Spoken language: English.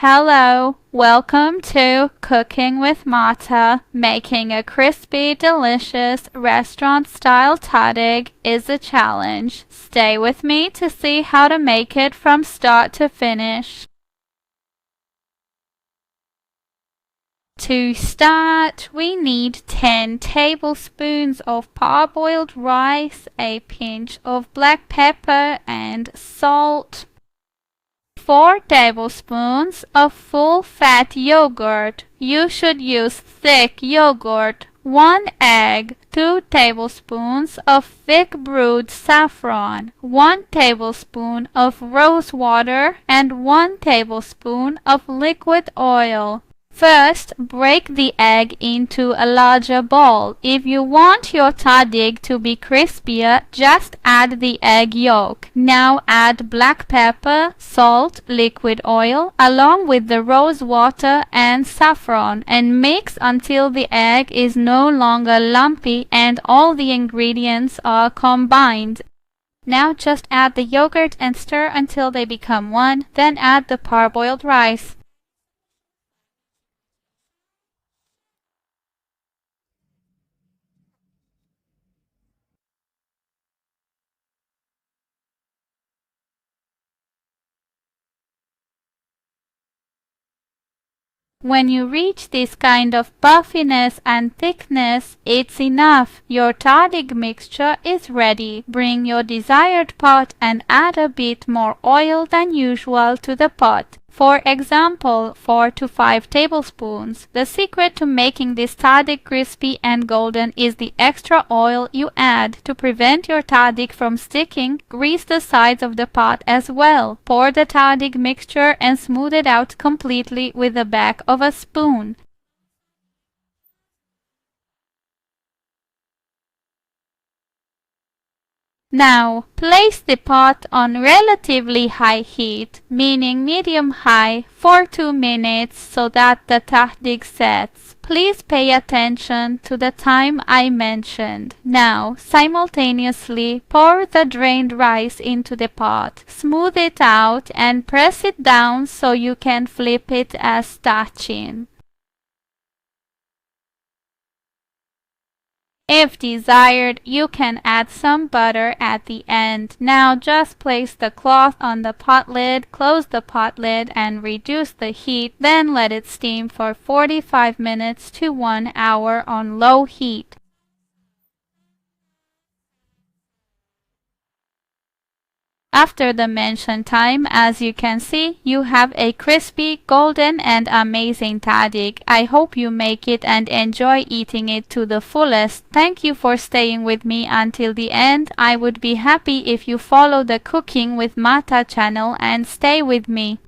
Hello, welcome to Cooking with Mata. Making a crispy, delicious, restaurant-style tahdig is a challenge. Stay with me to see how to make it from start to finish. To start, we need 10 tablespoons of parboiled rice, a pinch of black pepper and salt, 4 tablespoons of full-fat yogurt. You should use thick yogurt. 1 egg. 2 tablespoons of thick brewed saffron. 1 tablespoon of rose water and 1 tablespoon of liquid oil. First, break the egg into a larger bowl. If you want your tahdig to be crispier, just add the egg yolk. Now add black pepper, salt, liquid oil, along with the rose water and saffron, and mix until the egg is no longer lumpy and all the ingredients are combined. Now just add the yogurt and stir until they become one, then add the parboiled rice. When you reach this kind of puffiness and thickness, it's enough. Your tahdig mixture is ready. Bring your desired pot and add a bit more oil than usual to the pot. For example, 4 to 5 tablespoons. The secret to making this tahdig crispy and golden is the extra oil you add. To prevent your tahdig from sticking, grease the sides of the pot as well. Pour the tahdig mixture and smooth it out completely with the back of a spoon. Now, place the pot on relatively high heat, meaning medium-high, for 2 minutes so that the tahdig sets. Please pay attention to the time I mentioned. Now, simultaneously, pour the drained rice into the pot. Smooth it out and press it down so you can flip it as Tahchin. If desired, you can add some butter at the end. Now just place the cloth on the pot lid, close the pot lid and reduce the heat, then let it steam for 45 minutes to 1 hour on low heat. After the mentioned time, as you can see, you have a crispy, golden and amazing tahdig. I hope you make it and enjoy eating it to the fullest. Thank you for staying with me until the end. I would be happy if you follow the Cooking with Mata channel and stay with me.